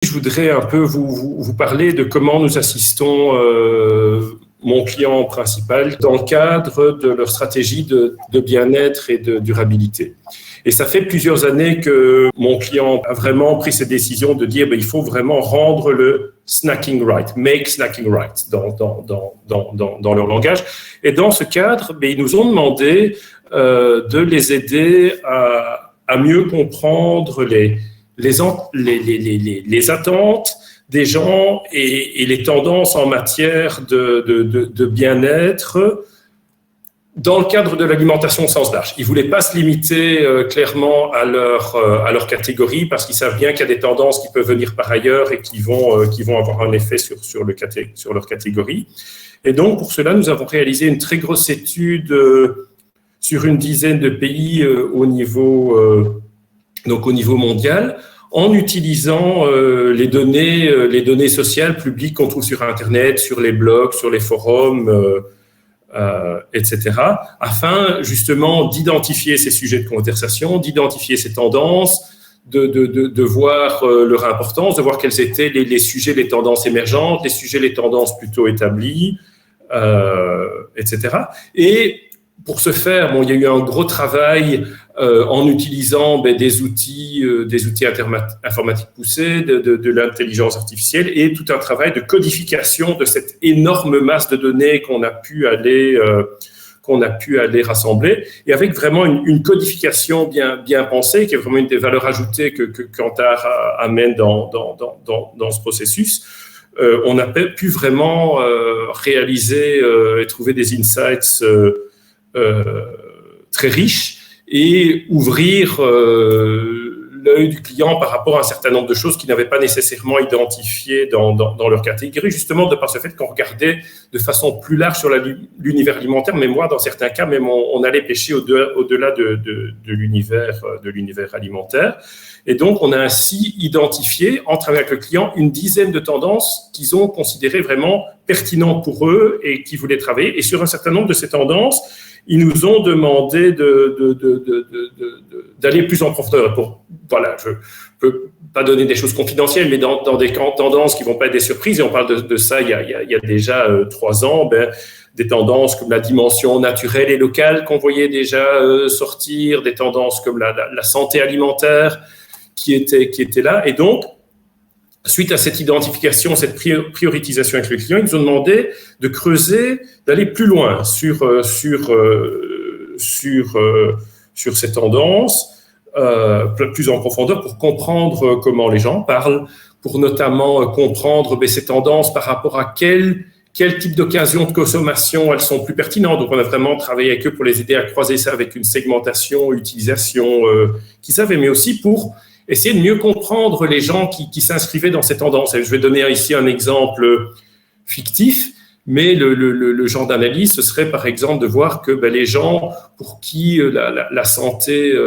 je voudrais un peu vous parler de comment nous assistons mon client principal dans le cadre de leur stratégie de bien-être et de durabilité. Et ça fait plusieurs années que mon client a vraiment pris cette décision de dire il faut vraiment rendre le snacking right, make snacking right dans leur langage. Et dans ce cadre, ils nous ont demandé de les aider à mieux comprendre les attentes des gens et les tendances en matière de bien-être dans le cadre de l'alimentation au sens large. Ils ne voulaient pas se limiter clairement à leur catégorie parce qu'ils savent bien qu'il y a des tendances qui peuvent venir par ailleurs et qui vont avoir un effet sur leur catégorie. Et donc, pour cela, nous avons réalisé une très grosse étude sur une dizaine de pays au niveau mondial, en utilisant les données sociales publiques qu'on trouve sur Internet, sur les blogs, sur les forums, etc., afin justement d'identifier ces sujets de conversation, d'identifier ces tendances, de voir leur importance, de voir quels étaient les sujets, les tendances émergentes, les sujets, les tendances plutôt établies, etc. Et pour ce faire, il y a eu un gros travail en utilisant des outils informatiques poussés, de l'intelligence artificielle et tout un travail de codification de cette énorme masse de données qu'on a pu aller rassembler, et avec vraiment une codification bien pensée, qui est vraiment une des valeurs ajoutées que Kantar amène dans ce processus. On a pu vraiment réaliser et trouver des insights très riche et ouvrir l'œil du client par rapport à un certain nombre de choses qu'ils n'avaient pas nécessairement identifiées dans leur catégorie, justement de par ce fait qu'on regardait de façon plus large sur l'univers alimentaire, mais moi, dans certains cas, même on allait pêcher au-delà de l'univers alimentaire. Et donc, on a ainsi identifié, en travaillant avec le client, une dizaine de tendances qu'ils ont considérées vraiment pertinentes pour eux et qu'ils voulaient travailler. Et sur un certain nombre de ces tendances, ils nous ont demandé d'aller plus en profondeur. Je ne peux pas donner des choses confidentielles, mais dans des tendances qui ne vont pas être des surprises, et on parle de ça il y a déjà 3 ans, des tendances comme la dimension naturelle et locale qu'on voyait déjà sortir, des tendances comme la santé alimentaire qui était là. Et donc, suite à cette identification, cette prioritisation avec le client, ils nous ont demandé de creuser, d'aller plus loin sur ces tendances, plus en profondeur pour comprendre comment les gens parlent, pour notamment comprendre ces tendances par rapport à quel type d'occasion de consommation elles sont plus pertinentes. Donc, on a vraiment travaillé avec eux pour les aider à croiser ça avec une segmentation, utilisation qu'ils savaient, mais aussi pour essayer de mieux comprendre les gens qui s'inscrivaient dans ces tendances. Et je vais donner ici un exemple fictif, mais le genre d'analyse, ce serait par exemple de voir que les gens pour qui la santé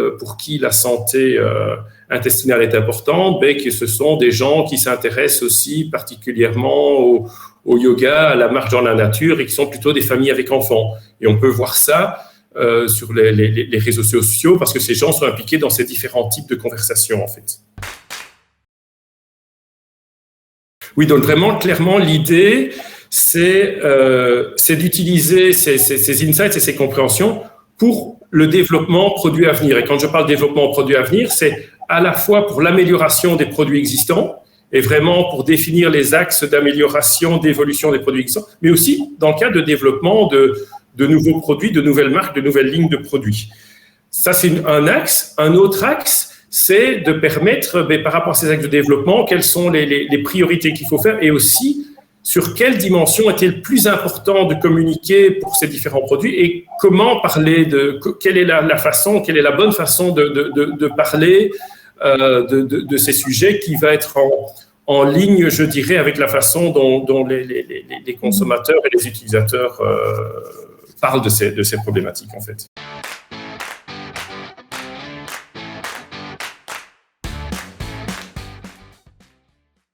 intestinale est importante, que ce sont des gens qui s'intéressent aussi particulièrement au yoga, à la marche dans la nature, et qui sont plutôt des familles avec enfants. Et on peut voir ça sur les réseaux sociaux, parce que ces gens sont impliqués dans ces différents types de conversations, en fait. Oui, donc vraiment, clairement, l'idée, c'est d'utiliser ces insights et ces compréhensions pour le développement produit à venir. Et quand je parle développement produit à venir, c'est à la fois pour l'amélioration des produits existants, et vraiment pour définir les axes d'amélioration, d'évolution des produits existants, mais aussi dans le cadre de développement de nouveaux produits, de nouvelles marques, de nouvelles lignes de produits. Ça, c'est un axe. Un autre axe, c'est de permettre, par rapport à ces axes de développement, quelles sont les priorités qu'il faut faire, et aussi sur quelle dimension était le plus important de communiquer pour ces différents produits, et comment parler quelle est la façon, quelle est la bonne façon de parler de ces sujets, qui va être en ligne, je dirais, avec la façon dont les consommateurs et les utilisateurs parlent de ces problématiques, en fait.